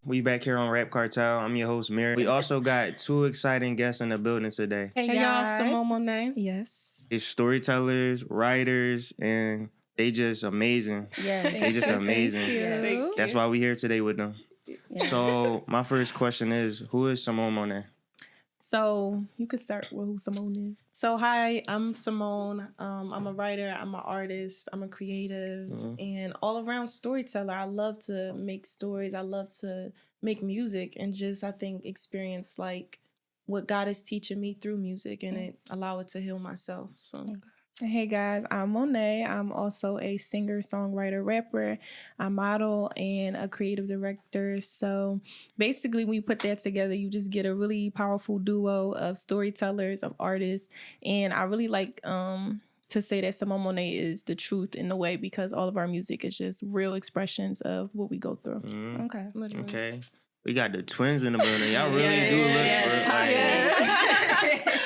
We back here on Rap Cartel. I'm your host, Mary. We also got two exciting guests in the building today. Hey y'all, SimonexMonet. Yes. It's storytellers, writers, and they just amazing. Yes. They just amazing. Thank you. That's why we here today with them. Yes. So my first question is, who is SimonexMonet? So you could start with who Simone is. So hi, I'm Simone. I'm a writer, I'm an artist, I'm a creative, and all around storyteller. I love to make stories. I love to make music and just, I think, experience like what God is teaching me through music and it allow it to heal myself. So. Hey guys, I'm Monet. I'm also a singer, songwriter, rapper, a model, and a creative director. So basically, when you put that together, you just get a really powerful duo of storytellers, of artists. And I really like to say that SimonexMonet is the truth in a way because all of our music is just real expressions of what we go through. Okay. We got the twins in the building. Y'all really do look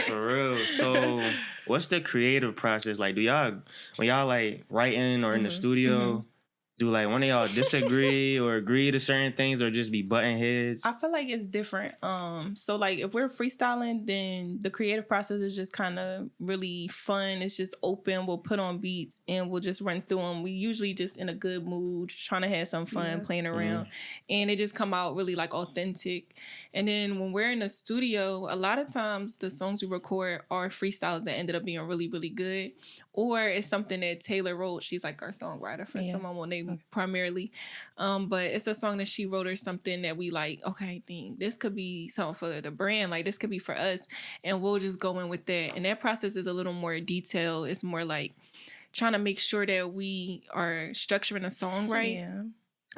for real. So what's the creative process? Like, do y'all, when y'all like writing or in the studio, do like one of y'all disagree or agree to certain things or just be butting heads? I feel like it's different. So like if we're freestyling, then the creative process is just kind of really fun. It's just open. We'll put on beats and we'll just run through them. We usually just in a good mood, just trying to have some fun, playing around. And it just come out really like authentic. And then when we're in the studio, a lot of times the songs we record are freestyles that ended up being really, really good. Or it's something that Taylor wrote. She's like our songwriter for SimonexMonet primarily. But it's a song that she wrote or something that we like, okay, dang, this could be something for the brand. Like this could be for us. And we'll just go in with that. And that process is a little more detailed. It's more like trying to make sure that we are structuring a song right. Yeah.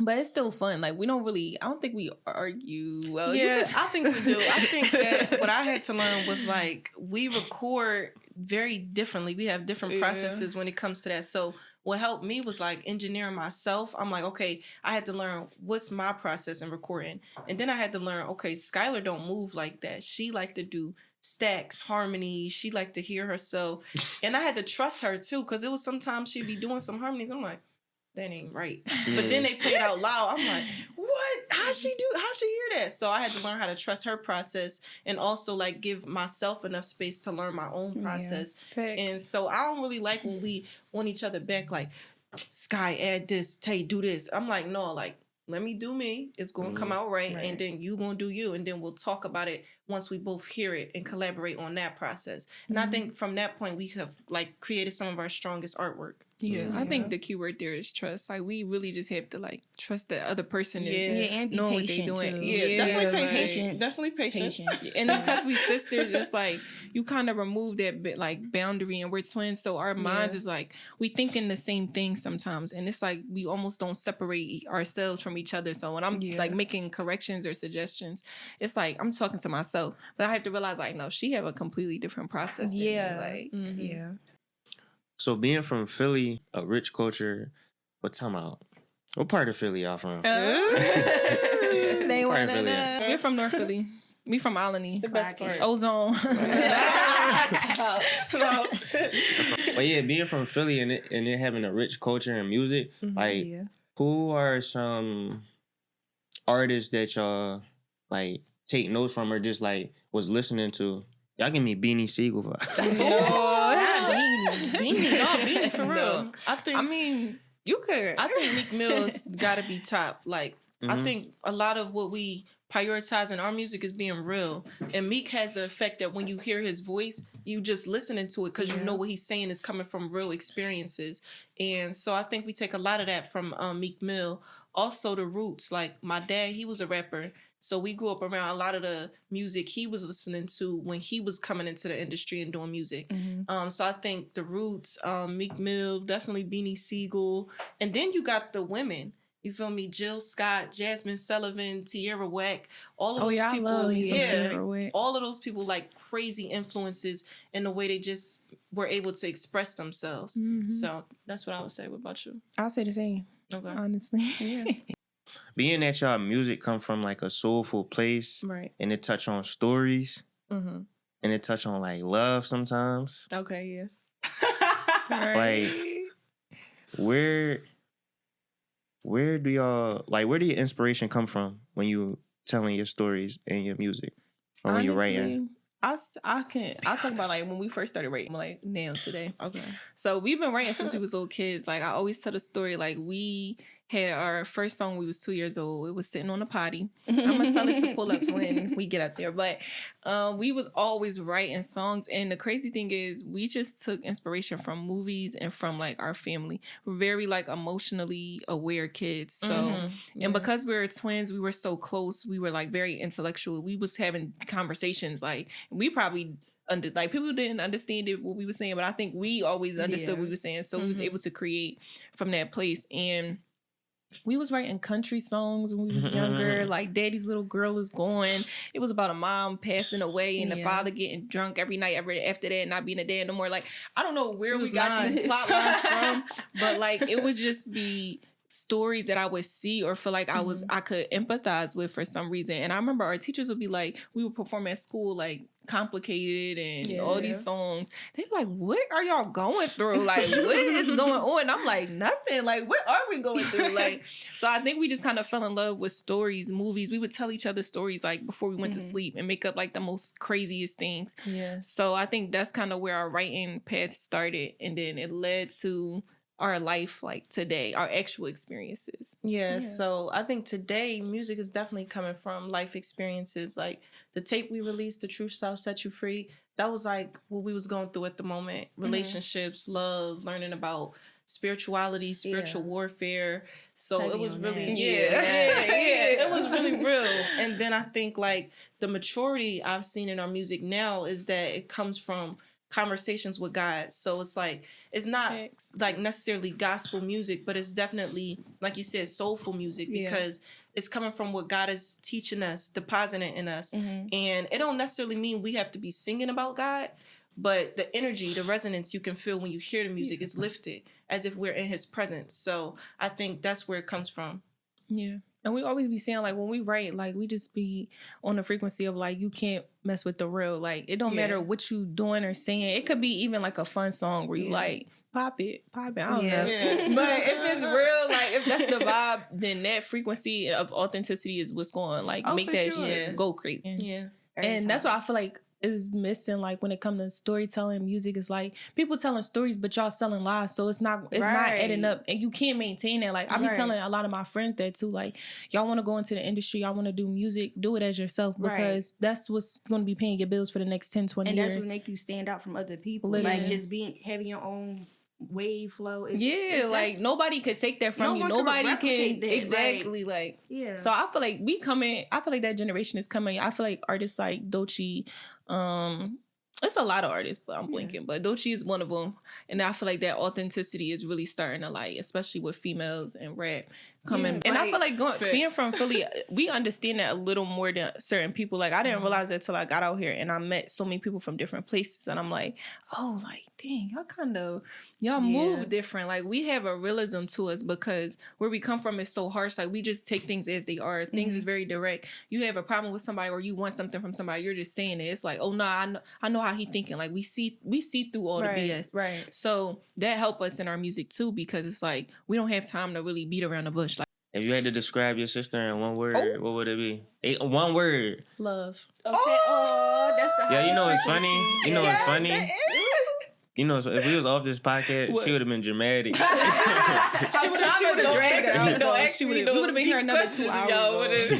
But it's still fun. Like I don't think we argue. Well, I think we do. I think that what I had to learn was like we record very differently. We have different processes when it comes to that. So what helped me was like engineering myself. I'm like, okay, I had to learn what's my process in recording. And then I had to learn, okay, Skylar don't move like that. She like to do stacks, harmonies. She like to hear herself. And I had to trust her too, because it was sometimes she'd be doing some harmonies. I'm like, that ain't right. But then they play it out loud. I'm like, what? How'd she hear that? So I had to learn how to trust her process and also like give myself enough space to learn my own process. And so I don't really like when we want each other back like, Sky, add this, Tay, do this. I'm like, no, like, let me do me. It's going to come out right. And then you going to do you. And then we'll talk about it once we both hear it and collaborate on that process. And I think from that point, we have like created some of our strongest artwork. Yeah, I think the key word there is trust. Like we really just have to like trust the other person and be knowing what patient they're doing. too. Definitely patience. Definitely patience. And because we sisters, it's like you kind of remove that bit like boundary, and we're twins, so our minds is like we thinking the same thing sometimes, and it's like we almost don't separate ourselves from each other. So when I'm like making corrections or suggestions, it's like I'm talking to myself, but I have to realize like no, she have a completely different process. Than me. Like So being from Philly, a rich culture, what part of Philly y'all from? They want to know. We're from North Philly. We from Alany. The best part. Ozone. But yeah, being from Philly and it having a rich culture and music, like who are some artists that y'all like take notes from or just like was listening to? Y'all give me Beanie Siegel vibes. Beanie for real. You could. I think Meek Mill's got to be top. Like, I think a lot of what we prioritize in our music is being real. And Meek has the effect that when you hear his voice, you just listening to it because you know what he's saying is coming from real experiences. And so I think we take a lot of that from Meek Mill. Also the roots. Like, my dad, he was a rapper. So we grew up around a lot of the music he was listening to when he was coming into the industry and doing music. So I think the roots, Meek Mill, definitely Beanie Siegel. And then you got the women. You feel me? Jill Scott, Jasmine Sullivan, Tierra Whack, all of those people. All of those people like crazy influences in the way they just were able to express themselves. So that's what I would say. What about you? I'll say the same. Okay. Honestly. Being that y'all music come from like a soulful place, Right. and it touch on stories, and it touch on like love sometimes. Okay, Like, where where do your inspiration come from when you telling your stories and your music, or when you're writing? I'll talk about like when we first started writing, like now today. Okay. So we've been writing since we was little kids. Like I always tell the story, like we had our first song when we was 2 years old. It was Sitting on a Potty. I'm gonna tell it to pull ups when we get up there. But we was always writing songs, and the crazy thing is we just took inspiration from movies and from like our family. We're very like emotionally aware kids. So and because we were twins, we were so close. We were like very intellectual. We was having conversations like we probably like people didn't understand what we were saying, but I think we always understood what we were saying. So we was able to create from that place. And we was writing country songs when we was younger, like Daddy's Little Girl Is Gone. It was about a mom passing away and the father getting drunk every night after that, not being a dad no more. Like, I don't know where we got these plot lines from, but like it would just be stories that I would see or feel like I could empathize with for some reason. And I remember our teachers would be like, we would perform at school like Complicated and all these songs. They'd be like, what are y'all going through? Like, what is going on? And I'm like, nothing. Like, what are we going through? Like, so I think we just kind of fell in love with stories, movies. We would tell each other stories like before we went to sleep and make up like the most craziest things. Yeah. So I think that's kind of where our writing path started, and then it led to our life like today, our actual experiences. Yeah, so I think today music is definitely coming from life experiences. Like the tape we released, The Truth Shall Set You Free, that was like what we was going through at the moment. Relationships, love, learning about spirituality, spiritual warfare. So it was really it was really real. And then I think like the maturity I've seen in our music now is that it comes from conversations with God. So it's like, it's not like necessarily gospel music, but it's definitely, like you said, soulful music because it's coming from what God is teaching us, depositing in us. And it don't necessarily mean we have to be singing about God, but the energy, the resonance you can feel when you hear the music is lifted as if we're in his presence. So I think that's where it comes from. Yeah. And we always be saying, like, when we write, like, we just be on the frequency of, like, you can't mess with the real. Like, it don't matter what you doing or saying. It could be even, like, a fun song where you, like, pop it. I don't know. Yeah. But if it's real, like, if that's the vibe, then that frequency of authenticity is what's going to, like, make that shit go crazy. Yeah. And that's what I feel like is missing, like when it comes to storytelling. Music is like people telling stories, but y'all selling lies, so it's not adding up, and you can't maintain that. Like I be telling a lot of my friends that too, like y'all want to go into the industry, y'all want to do music, do it as yourself, because that's what's going to be paying your bills for the next 10-20 years, and that's what make you stand out from other people. Like just having your own wave flow. Like nobody could take that from you. Nobody can exactly like. Yeah. So I feel like I feel like that generation is coming. I feel like artists like Doechii, it's a lot of artists, but I'm blinking. But Doechii is one of them, and I feel like that authenticity is really starting to like, especially with females and rap coming. And I feel like being from Philly, we understand that a little more than certain people. Like I didn't realize that till I got out here and I met so many people from different places, and I'm like, oh, like dang, y'all move different. Like we have a realism to us because where we come from is so harsh. Like we just take things as they are. Things is very direct. You have a problem with somebody or you want something from somebody, you're just saying it. It's like, oh no, I know how he thinking. Like we see through all the BS. Right. So that help us in our music too, because it's like we don't have time to really beat around the bush. Like if you had to describe your sister in one word, what would it be? One word. Love. Okay. Oh, that's the yeah. You know it's funny. You know it's funny. You know, so if we was off this podcast, she would have been dramatic. she would have dragged us out. No, actually, we would have been here another 2 hours.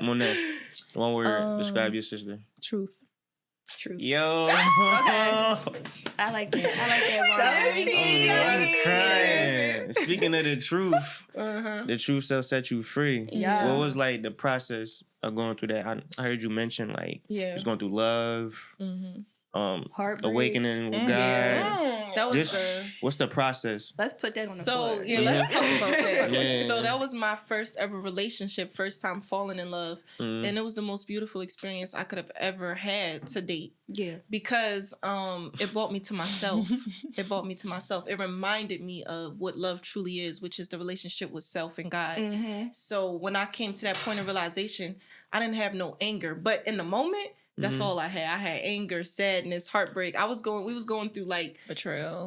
Monet, one word. Describe your sister. Truth. Yo. Okay. I like that. I'm crying. Speaking of the truth, the truth shall set you free. Yeah. What was like the process of going through that? I heard you mention like you was going through love. Awakening with God. That was what's the process? Let's put that on the board. Let's talk about that. So that was my first ever relationship, first time falling in love, and it was the most beautiful experience I could have ever had to date. Yeah, because it brought me to myself. It reminded me of what love truly is, which is the relationship with self and God. So when I came to that point of realization, I didn't have no anger, but in the moment, That's all I had. I had anger, sadness, heartbreak. We was going through like betrayal.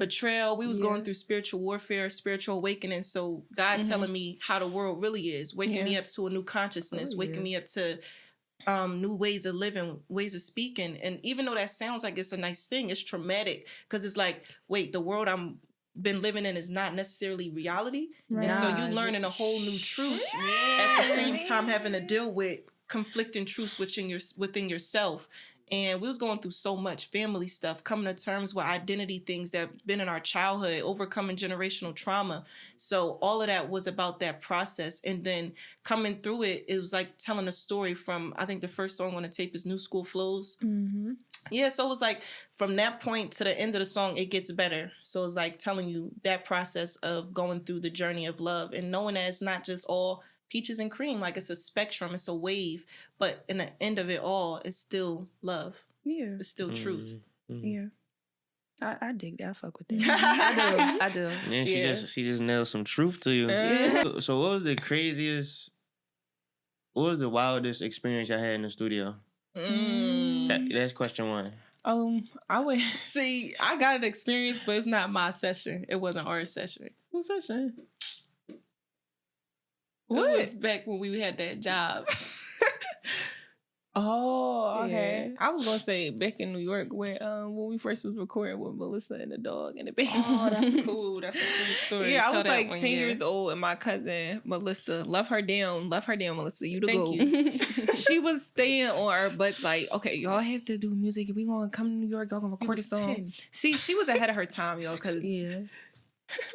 We was going through spiritual warfare, spiritual awakening. So God telling me how the world really is, waking me up to a new consciousness, waking me up to new ways of living, ways of speaking. And even though that sounds like it's a nice thing, it's traumatic because it's like, wait, the world I'm been living in is not necessarily reality. Right. And so you learning a whole new truth at the same time having to deal with conflicting truths within yourself. And we was going through so much family stuff, coming to terms with identity things that have been in our childhood, overcoming generational trauma. So all of that was about that process. And then coming through it, it was like telling a story from, I think the first song on the tape is New School Flows. Mm-hmm. Yeah, so it was like from that point to the end of the song, it gets better. So it's like telling you that process of going through the journey of love and knowing that it's not just all peaches and cream, like it's a spectrum, it's a wave, but in the end of it all, it's still love. Yeah. It's still truth. Yeah. I dig that. I fuck with that. I do. Yeah, she just nailed some truth to you. So what was the wildest experience I had in the studio? That's question one. I would see. I got an experience, but it's not my session. It wasn't our session. Whose session? What? It was back when we had that job. Oh, okay. Yeah. I was gonna say back in New York when we first was recording with Melissa and the dog in the basement. Oh, that's cool. That's a cool story. Yeah, I was like 10 years old, and my cousin Melissa, love her down, Melissa. You the go. She was staying on our butts like, okay, y'all have to do music. If we gonna come to New York, y'all gonna record a song. 10. See, she was ahead of her time, y'all, because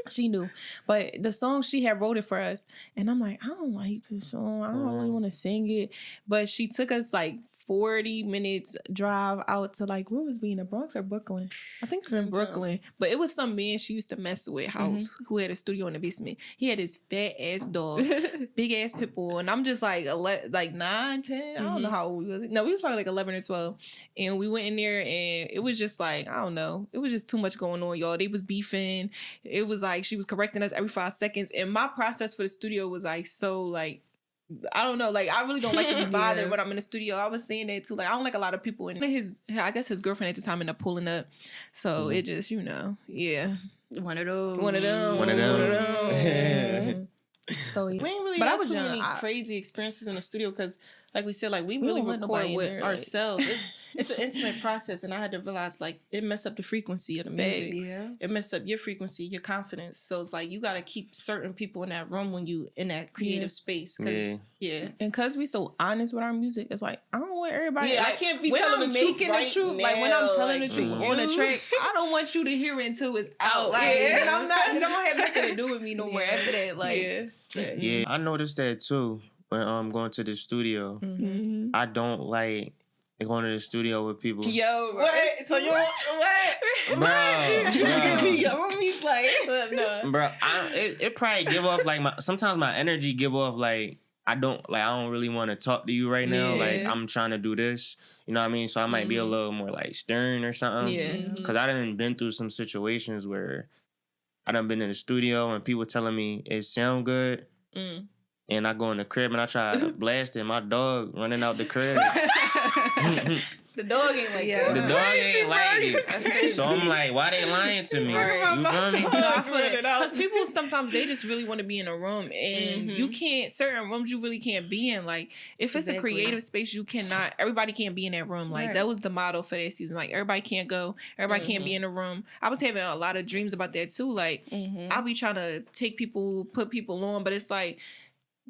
she knew. But the song, she had wrote it for us. And I'm like, I don't like this song. I don't really want to sing it. But she took us like 40 minutes drive out to like, where was we, in the Bronx or Brooklyn? I think it was in Brooklyn. But it was some man she used to mess with house who had a studio in the basement. He had this fat ass dog, big ass pit bull. And I'm just like 9, 10. I don't know how old we was. No, we was probably like 11 or 12. And we went in there and it was just like, I don't know. It was just too much going on, y'all. They was beefing. It was like she was correcting us every 5 seconds. And my process for the studio was like so like, I don't know, like I really don't like to be bothered when I'm in the studio. I was saying that too. Like I don't like a lot of people, and I guess his girlfriend at the time ended up pulling up. So it just, One of those. So we ain't really had too many crazy experiences in the studio because, like we said, like we really record with ourselves. It's an intimate process, and I had to realize like it messed up the frequency of the music. Yeah. It messed up your frequency, your confidence. So it's like you got to keep certain people in that room when you in that creative space. And because we so honest with our music, it's like I don't want everybody. Yeah, like, I can't be telling the truth right now. Like when I'm telling the truth on the track, I don't want you to hear it until it's out. Like and I'm not. It don't have nothing to do with me no more after that. Like I noticed that too when I'm going to the studio. I don't like going to the studio with people. Yo, what? So you what? Bro. He's like, no. Bro, it probably give off like sometimes my energy give off like I don't really want to talk to you right now. Like I'm trying to do this. You know what I mean? So I might be a little more like stern or something. Yeah. Because I done been through some situations where I done been in the studio and people telling me it sound good. And I go in the crib and I try to blast it. My dog running out the crib. The dog ain't like that. The dog ain't like it. That's crazy. So I'm like, why they lying to me? Right. You feel me? No, I feel it. Because people sometimes they just really want to be in a room, and you can't. Certain rooms you really can't be in. Like if it's a creative space, you cannot. Everybody can't be in that room. Like that was the motto for that season. Like everybody can't go. Everybody can't be in a room. I was having a lot of dreams about that too. Like I'll be trying to put people on, but it's like.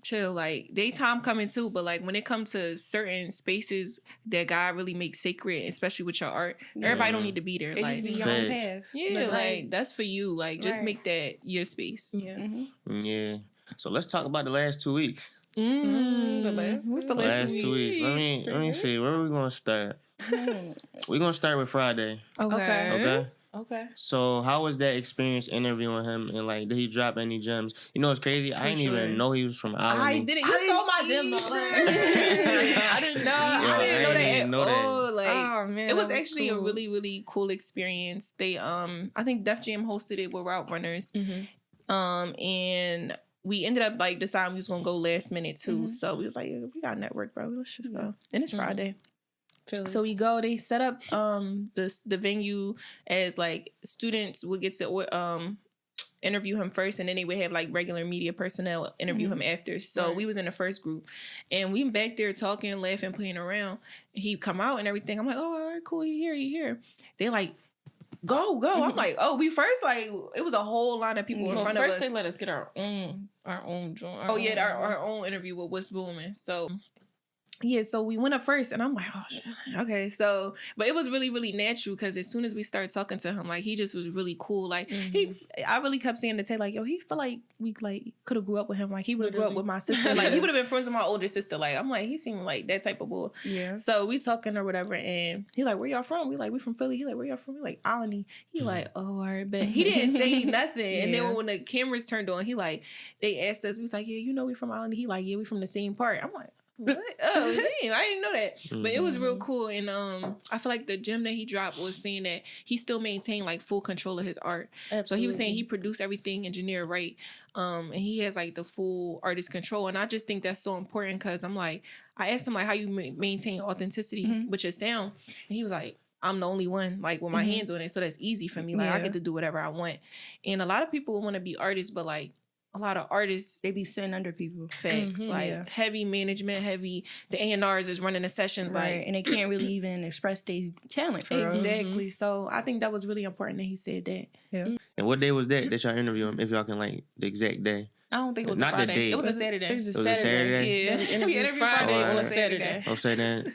Chill, like daytime coming too, but like when it comes to certain spaces that God really makes sacred, especially with your art, everybody don't need to be there. It like just be your own path. Yeah, like that's for you. Like just make that your space. Yeah. Yeah. So let's talk about the last 2 weeks. What's the last 2 weeks? Let me see. Where are we gonna start? We're gonna start with Friday. Okay. So how was that experience interviewing him, and like did he drop any gems? You know it's crazy. I didn't even know he was from Albany. I didn't. You stole my gems. I didn't know. I didn't know that at all. Like, oh man, it was actually a really really cool experience. They I think Def Jam hosted it with Route Runners, and we ended up like deciding we was gonna go last minute too. So we was like, we got network, bro. Let's just go. And it's Friday. So we go. They set up the venue as like students would get to interview him first, and then they would have like regular media personnel interview him after. So we was in the first group, and we back there talking, laughing, playing around. He come out and everything. I'm like, oh, all right, cool. He here. They like, go. I'm like, oh, we first like it was a whole line of people in front of us. First they let us get our own joint. Our own interview with What's Booming. So. Yeah, so we went up first, and I'm like, oh, shit. Okay. So, but it was really, really natural because as soon as we started talking to him, like, he just was really cool. Like, I really kept saying to Tay, like, yo, he felt like we, like, could have grew up with him. Like, he would have grew up with my sister. Like, he would have been friends with my older sister. Like, I'm like, he seemed like that type of boy. Yeah. So, we talking or whatever, and he like, where y'all from? We like, we from Philly. He like, where y'all from? We like, Alany. He like, oh, all right, bet. He didn't say nothing. And then when the cameras turned on, he like, they asked us, we was like, yeah, you know we from Alany. He like, yeah, we from the same part. I'm like, what? Oh, damn, I didn't know that. But it was real cool. And I feel like the gem that he dropped was saying that he still maintained like full control of his art. Absolutely. So he was saying he produced everything, engineered right. And he has like the full artist control. And I just think that's so important because I'm like, I asked him like how you maintain authenticity with your sound. And he was like, I'm the only one like with my hands on it. So that's easy for me. Like I get to do whatever I want. And a lot of people want to be artists, but like, a lot of artists, they be sitting under people. Facts, heavy management, heavy. The A&Rs is running the sessions, like, and they can't really even express their talent. For exactly. So I think that was really important that he said that. Yeah. And what day was that y'all interview him? If y'all can like the exact day. I don't think it was not a Friday. The day. It was a Saturday. It was a Saturday. Yeah, we interviewed Friday on a Saturday. Oh, say that.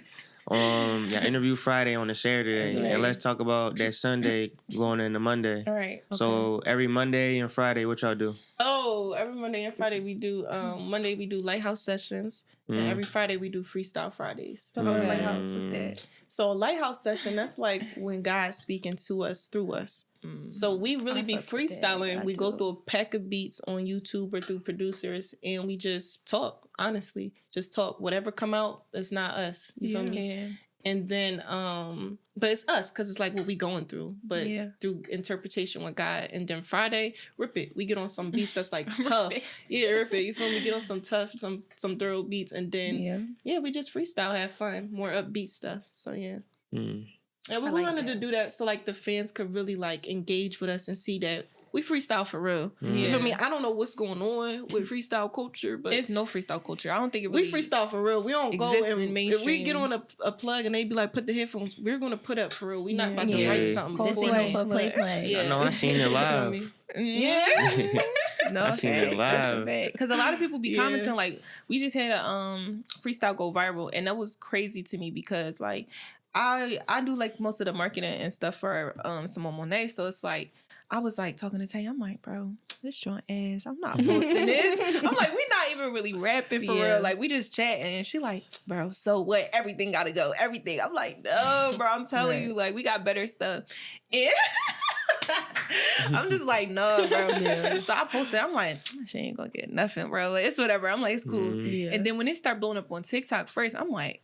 Yeah, interview Friday on a Saturday, right. And let's talk about that Sunday going into Monday. All right. Okay. So every Monday and Friday, what y'all do? Oh, every Monday and Friday we do. Monday we do Lighthouse sessions, and every Friday we do Freestyle Fridays. So Lighthouse was that? So Lighthouse session, that's like when God's speaking to us through us. So we really be freestyling. We go through a pack of beats on YouTube or through producers, and we just talk. Honestly, just talk. Whatever come out, it's not us. You feel me? And then, but it's us because it's like what we going through, but through interpretation with God. And then Friday, rip it. We get on some beats that's like tough. Rip it. You feel me? Get on some tough, some thorough beats, and then we just freestyle, have fun, more upbeat stuff. So And we wanted to do that so like the fans could really like engage with us and see that we freestyle for real. You feel me? I don't know what's going on with freestyle culture, but it's no freestyle culture. I don't think it really we freestyle for real. We don't go and if we get on a plug and they be like, put the headphones, we're gonna put up for real. We not about to write something. This ain't for play. I know I seen it live. No, I seen it live. Because a lot of people be commenting like, we just had a freestyle go viral, and that was crazy to me because like I do like most of the marketing and stuff for SimonexMonet, so it's like I was like talking to Tay, I'm like, bro, this joint ass, I'm not posting this. I'm like, we not even really rapping for real. Like, we just chatting. And she like, bro, so what? Everything gotta go. Everything. I'm like, no, bro, I'm telling you, like, we got better stuff. And I'm just like, no, bro. So I posted, I'm like, she ain't gonna get nothing, bro. Like, it's whatever. I'm like, it's cool. And then when it started blowing up on TikTok first, I'm like,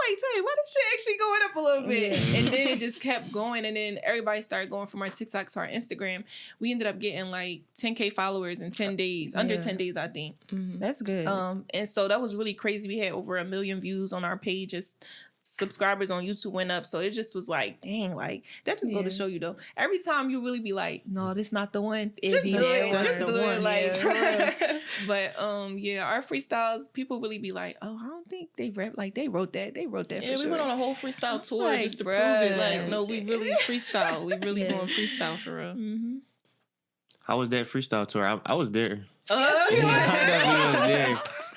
Tay, why this shit actually going up a little bit? And then it just kept going. And then everybody started going from our TikTok to our Instagram. We ended up getting like 10K followers in 10 days, under 10 days, I think. That's good. And so that was really crazy. We had over 1 million views on our pages. Subscribers on YouTube went up. So it just was like, dang, like that just go to show you though. Every time you really be like, no, this not the one. Just do it. Just do it. Like, but our freestyles, people really be like, oh, I don't think they rap like they wrote that. They wrote that. Yeah, we went on a whole freestyle tour like, just to prove it. Like, no, we really freestyle. We really doing freestyle for real. How was that freestyle tour? I was there.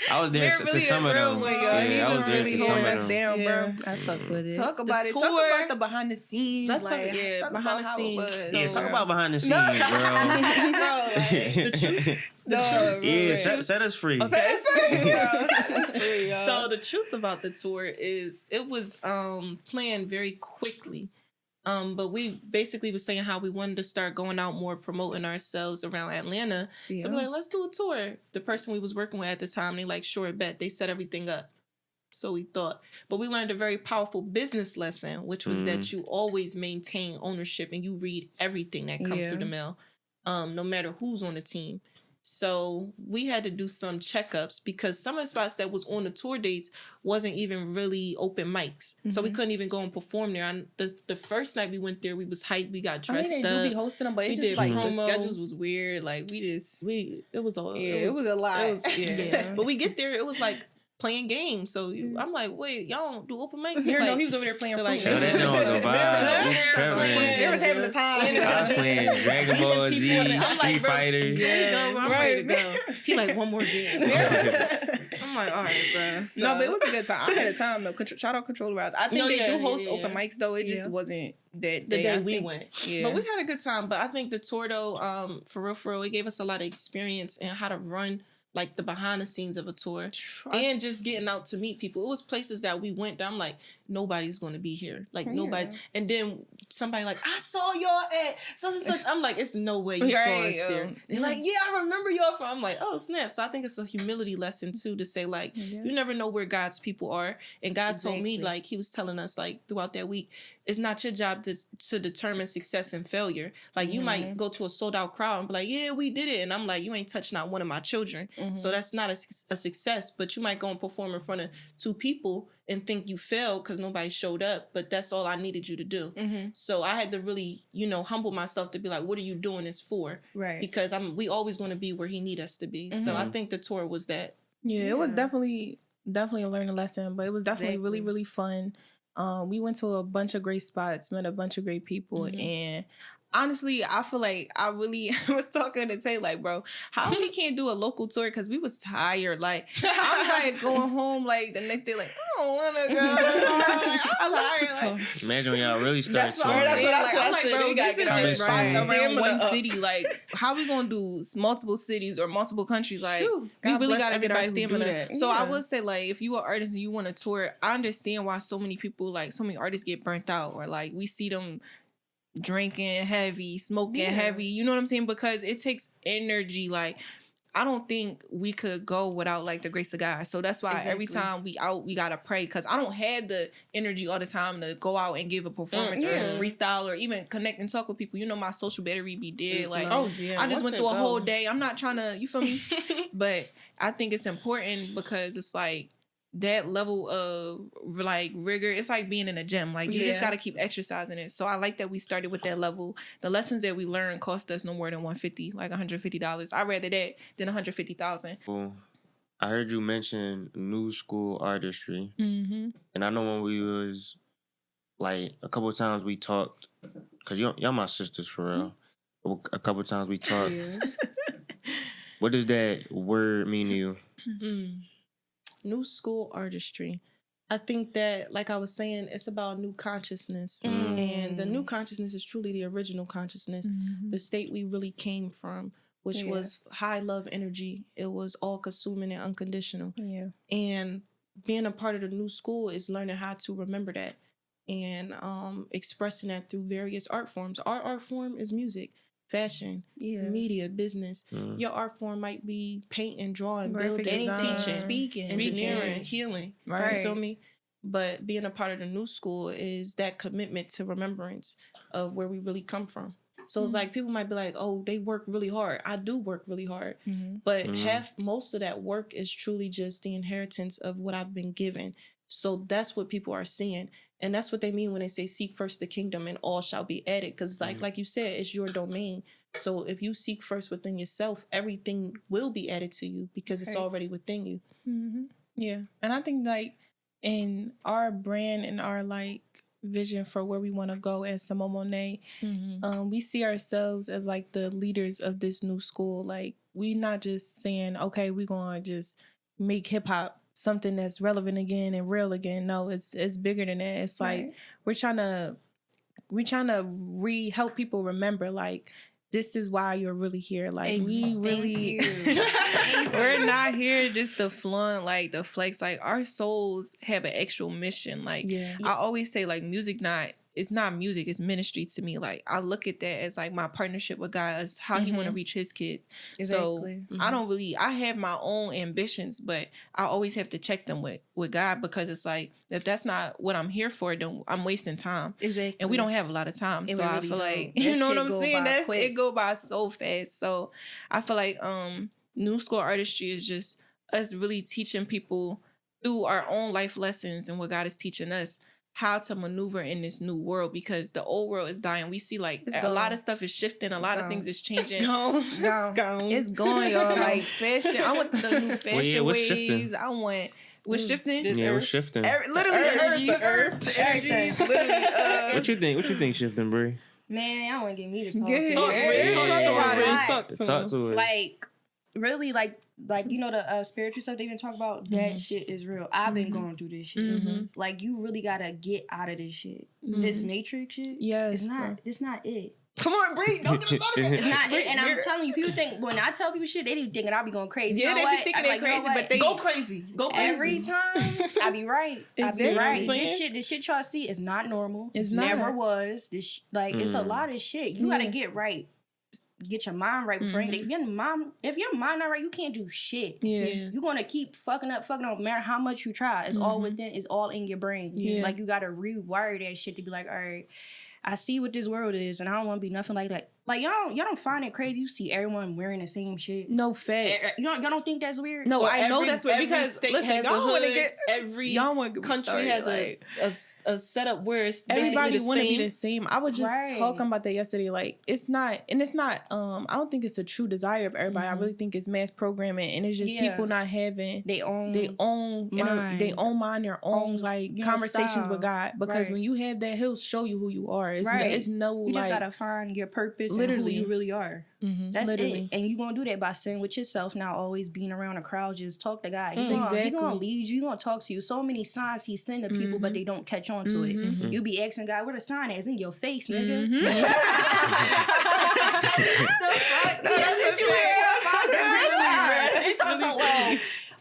I was there to some of them. I was there to some of them. Down, bro. I fuck with it. Talk about it. Talk about the behind the scenes. Let's talk behind the scenes. Talk about behind the scenes, bro. The truth. Set us free. So the truth about the tour is it was planned very quickly. But we basically was saying how we wanted to start going out more, promoting ourselves around Atlanta. So we're like, let's do a tour. The person we was working with at the time, they like, sure, bet. They set everything up. So we thought. But we learned a very powerful business lesson, which was that you always maintain ownership and you read everything that comes through the mail, no matter who's on the team. So we had to do some checkups because some of the spots that was on the tour dates wasn't even really open mics. So we couldn't even go and perform there. The first night we went there, we was hyped. We got dressed up. They do be hosting them, but it just like promo. the schedules was weird. Like it was a lot. It was, But we get there, it was like playing games. So I'm like, wait, y'all don't do open mics? You know, he was over there playing like, that joint was a vibe. They was having a time. I was playing Dragon Ball Z, Street Fighter. I'm ready to go. He like, one more game. I'm like, all right, bro. So. No, but it was a good time. I had a time though. Shout out Controller Rise. I think they do host open mics though. It just wasn't that the day we think. went. Yeah. But we had a good time. But I think the tour though, for real, it gave us a lot of experience in how to run like the behind the scenes of a tour and just getting out to meet people. It was places that we went that I'm like, nobody's going to be here. Like nobody's. And then somebody like, I saw y'all at such and such. I'm like, it's no way you saw us there. They're like, yeah, I remember y'all from. I'm like, oh, snap. So I think it's a humility lesson too to say like, you never know where God's people are. And God told me like, he was telling us like throughout that week, it's not your job to determine success and failure. Like you might go to a sold out crowd and be like, yeah, we did it. And I'm like, you ain't touched not one of my children. So that's not a success, but you might go and perform in front of 2 people and think you failed because nobody showed up, but that's all I needed you to do. So I had to really, humble myself to be like, what are you doing this for? Right. Because we always want to be where he need us to be. So I think the tour was that. Yeah, it was definitely a learning lesson, but it was definitely really, really fun. We went to a bunch of great spots, met a bunch of great people, and honestly, I feel like I really was talking to Tay like, bro, how we can't do a local tour because we was tired. Like, I'm like going home like the next day, like, I don't want to go. I'm tired. Like, imagine when y'all really start touring. That's what I'm like, bro, this is just around one city. Like, how we gonna do multiple cities or multiple countries? Like, we really gotta get our stamina. So I would say, like, if you are an artist and you want to tour, I understand why so many people, like, so many artists get burnt out, or like we see them drinking heavy, smoking heavy, you know what I'm saying? Because it takes energy. Like, I don't think we could go without like the grace of God. So that's why every time we out, we gotta pray. Because I don't have the energy all the time to go out and give a performance or freestyle or even connect and talk with people. You know, my social battery be dead. Like, I just went through a whole day. I'm not trying to, you feel me? But I think it's important because it's like that level of like rigor, it's like being in a gym. Like, you just got to keep exercising it. So I like that we started with that level. The lessons that we learned cost us no more than $150, like $150. I'd rather that than $150,000. Well, I heard you mention new school artistry. And I know when we was like a couple of times we talked, because y'all my sisters for real. A couple of times we talked. What does that word mean to you? New school artistry. I think that, like I was saying, it's about new consciousness. And the new consciousness is truly the original consciousness, the state we really came from, which was high love energy. It was all consuming and unconditional. And being a part of the new school is learning how to remember that and expressing that through various art forms. Our art form is music, fashion, media, business. Your art form might be painting, drawing, building, teaching, speaking, engineering, healing. Right. You feel me? But being a part of the new school is that commitment to remembrance of where we really come from. So it's like people might be like, oh, they work really hard. I do work really hard. But most of that work is truly just the inheritance of what I've been given. So that's what people are seeing. And that's what they mean when they say seek first the kingdom and all shall be added. Because like you said, it's your domain. So if you seek first within yourself, everything will be added to you because it's already within you. Yeah. And I think like in our brand and our like vision for where we want to go as SimonexMonet, we see ourselves as like the leaders of this new school. Like, we not just saying, okay, we're going to just make hip hop something that's relevant again and real again. No, it's bigger than that. It's like we're trying to help people remember, like, this is why you're really here. Like, we really we're not here just to flaunt, like, the flex. Like, our souls have an actual mission. Like, I always say, like, music not it's not music, it's ministry to me. Like I look at that as like my partnership with God, as how he want to reach his kids. Exactly. So I have my own ambitions, but I always have to check them with God, because it's like, if that's not what I'm here for, then I'm wasting time. Exactly. And we don't have a lot of time. It So really I feel like, don't. you That know what shit I'm go saying? by quick. It go by so fast. So I feel like New School Artistry is just us really teaching people through our own life lessons and what God is teaching us how to maneuver in this new world, because the old world is dying. We see like a lot of stuff is shifting. A lot of things is changing. It's gone. It's going, y'all. Like fashion. I want the new fashion what's ways. shifting? I want what's shifting. Yeah, what's shifting? Literally, the earth, everything. Literally, What you think? What you think shifting, Bree? Man, I don't want to get me to talk. Talk to it. Like, really, like you know the spiritual stuff they even talk about. That shit is real. I've been going through this shit. Like, you really gotta get out of this shit. This matrix shit. Yes, it's not it. Come on, Bree. Don't get about it. It's not it. And I'm telling you, people think when I tell people shit, they be thinking I'll be going crazy. Yeah, you know they what? be thinking I'm they like, crazy, you know but they Go crazy. Go crazy. every time I be right. Exactly. I be right. You know what I'm saying? This shit y'all see is not normal. It's never not. was. It's a lot of shit. You gotta get right. Get your mind right before anything. If your mind not right, you can't do shit. Yeah. You're gonna keep fucking up no matter how much you try. It's all within, it's all in your brain. Yeah. Like, you gotta rewire that shit to be like, all right, I see what this world is, and I don't want to be nothing like that. Like, y'all don't find it crazy? You see everyone wearing the same shit. No facts. Y'all don't think that's weird? No, Well, I know every- that's weird, every because state listen, has a y'all want to hood, get every country country has a setup where it's everybody want to be the same. I was just Right. talking about that yesterday. Like, it's not. I don't think it's a true desire of everybody. I really think it's mass programming, and it's just people not having They own their own mind. their own like you know, conversations style. with God. Because Right. when you have that, He'll show you who you are. It's Right. it's no You just like gotta find your purpose Literally. and who you really are. That's literally. it. And you gonna do that by sitting with yourself, not always being around a crowd. Just talk to God. He Exactly. gonna lead you. He gonna talk to you. So many signs he send to people, but they don't catch on to it. You be asking God, where the sign is? In your face, nigga. The fuck?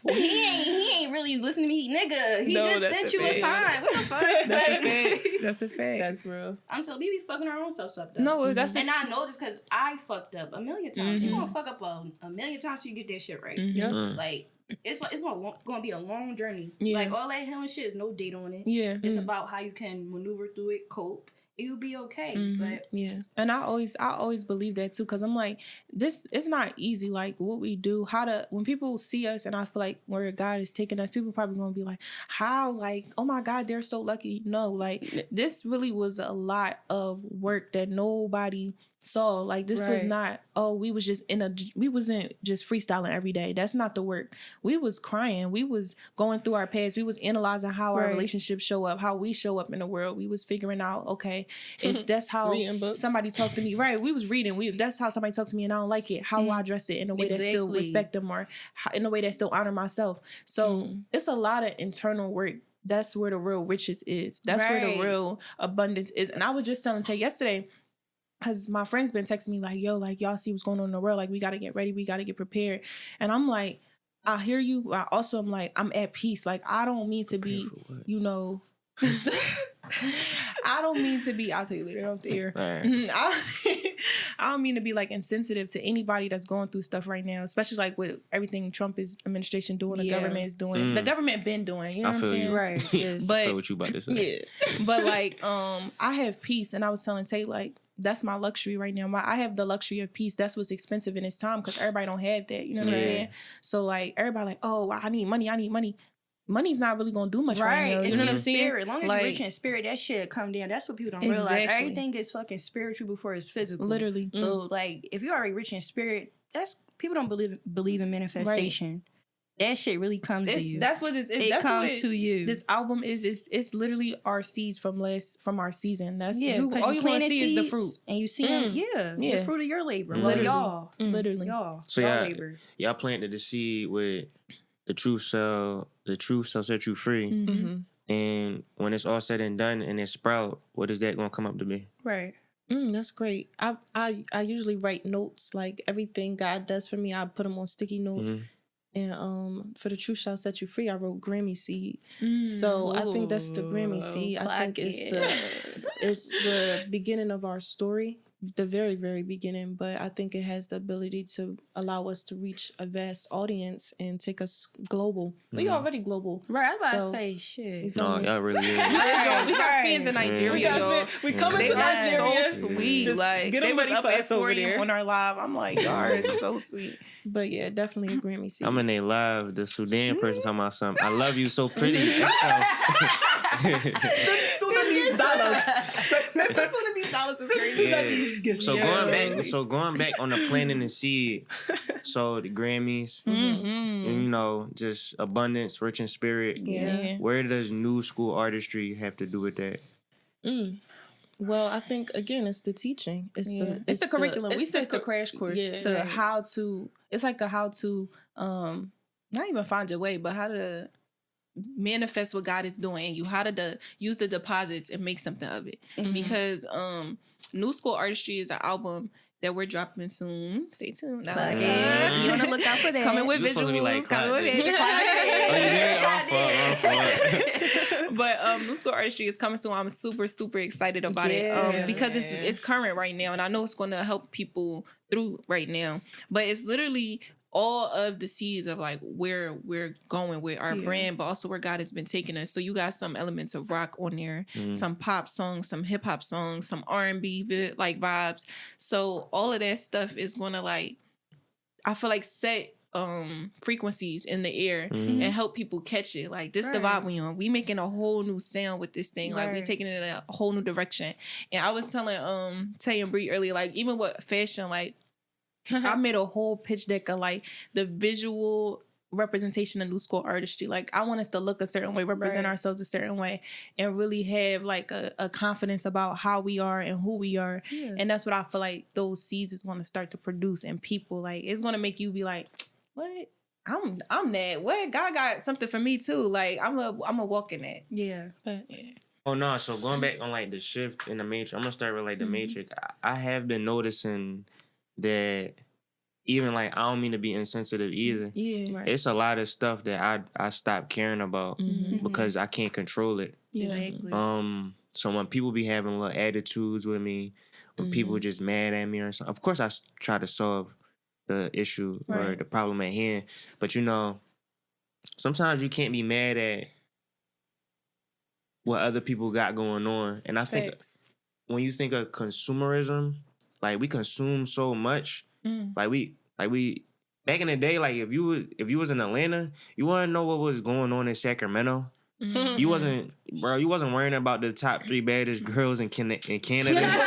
He ain't really listening to me, nigga. He just sent you a sign. What the fuck? That's a fact. That's a fact. That's real. I'm telling you, we be fucking our own selves up though. No, that's And I know this because I fucked up a million times. You gonna fuck up a million times till you get that shit right. Like, it's gonna be a long journey. Yeah. Like, all that healing shit is no date on it. Yeah. It's about how you can maneuver through it, cope. You'll be okay. But Yeah, and I always believe that too, because I'm like, this, it's not easy. Like, what we do, when people see us, and I feel like where God is taking us, people probably gonna be like, how, like, oh my God, they're so lucky. No, like, this really was a lot of work that nobody saw. Like, this was not, we wasn't just freestyling every day. That's not the work. We was crying. We was going through our past. We was analyzing how our relationships show up, how we show up in the world. We was figuring out, okay, if that's how somebody talked to me, we was reading. That's how somebody talked to me and I don't like it. How do I address it in a way that still respect them, or in a way that still honor myself? So it's a lot of internal work. That's where the real riches is. That's where the real abundance is. And I was just telling Tay yesterday, because my friends been texting me like, yo, like, y'all see what's going on in the world. Like, we got to get ready. We got to get prepared. And I'm like, I hear you. I also am like, I'm at peace. Like, I don't mean to be, you know, I don't mean to be, I'll tell you later off the air. Right. I don't mean to be like insensitive to anybody that's going through stuff right now, especially like with everything Trump administration doing, the government is doing. The government been doing, you know what I'm saying? right. Yes. But I feel what you about to say. but like, I have peace, and I was telling Tate, like, that's my luxury right now. I have the luxury of peace. That's what's expensive in this time, because everybody don't have that. You know what I'm saying? So like, everybody like, oh, I need money. Money's not really gonna do much right now. You know what I'm saying? Spirit. As long as you're rich in spirit, that shit come down. That's what people don't realize. Everything is fucking spiritual before it's physical. Literally. So like, if you're already rich in spirit, that's people don't believe in manifestation. That shit really comes to you. That's what it comes to you. This album is it's literally our seeds from our season. That's all you want to see is the fruit, and you see them. The fruit of your labor. Well, y'all, literally, y'all. So y'all labor. Y'all planted the seed with the truth shall set you free. And when it's all said and done and it sprout, what is that gonna come up to be? Right. That's great. I usually write notes, like everything God does for me. I put them on sticky notes. And for the truth shall set you free, I wrote Grammy Seed. So I think that's the Grammy Seed. I think it's the beginning of our story, the very, very beginning. But I think it has the ability to allow us to reach a vast audience and take us global. We already global. Right, I was about to say, shit. No, y'all really is. We got fans in Nigeria, y'all. We coming to Nigeria. So sweet. Yeah. Like, Get they them was ready up for at us over 4 a.m. there. on our live. I'm like, y'all are so sweet. But yeah, definitely a Grammy Seed. I'm in a live. The Sudan person talking about something. I love you so pretty. Sudanese dollars. Sudanese dollars is crazy. Yeah. So going back on the planting and seed. So the Grammys, and, just abundance, rich in spirit. Yeah. Where does new school artistry have to do with that? Well, I think again, it's the teaching. It's the curriculum. We it's the crash course to how to. It's like a how to, not even find your way, but how to manifest what God is doing in you. How to use the deposits and make something of it. Because New School Artistry is an album that we're dropping soon. Stay tuned. You want to look out for that. Coming with visuals. Coming with visuals. But New School Artistry is coming soon. I'm super, super excited about it because it's current right now, and I know it's going to help people through right now. But it's literally all of the seeds of like where we're going with our brand, but also where God has been taking us. So you got some elements of rock on there, some pop songs, some hip hop songs, some R&B like vibes. So all of that stuff is going to like, I feel like set frequencies in the air and help people catch it. Like this the vibe we on. We making a whole new sound with this thing. Like we taking it in a whole new direction. And I was telling Tay and Bree earlier, like even with fashion, like I made a whole pitch deck of like the visual representation of New School Artistry. Like I want us to look a certain way, represent ourselves a certain way, and really have like a confidence about how we are and who we are. And that's what I feel like those seeds is going to start to produce in people. Like it's going to make you be like, what? I'm that. What? God got something for me too. Like I'm a walk in that. Yeah. Oh no! So going back on like the shift in the Matrix, I'm gonna start with like the Matrix. I have been noticing that even like I don't mean to be insensitive either. Yeah, it's a lot of stuff that I stopped caring about because I can't control it. Exactly. So when people be having little attitudes with me, when people just mad at me or something, of course I try to solve the issue or the problem at hand. But sometimes you can't be mad at what other people got going on. And I think when you think of consumerism, like we consume so much. Like we back in the day, like if you was in Atlanta, you want to know what was going on in Sacramento. You wasn't worrying about the top 3 baddest girls in Canada.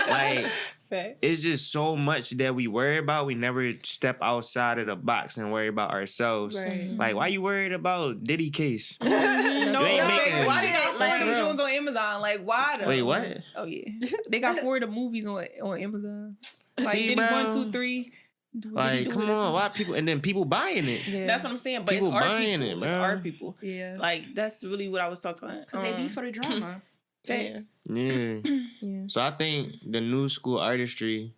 Like it's just so much that we worry about. We never step outside of the box and worry about ourselves. Like why you worried about Diddy case? Why they got 4 of the Jones on Amazon? Like why? Wait, what? Oh yeah, they got 4 of the movies on Amazon. Like See, Diddy bro? 1, 2, 3. Like come on, why people and then people buying it? That's what I'm saying. But People it's art buying people. it, It's man. art people. Yeah. Like that's really what I was talking about. Because they be for the drama. Facts. Yeah. So I think the new school artistry,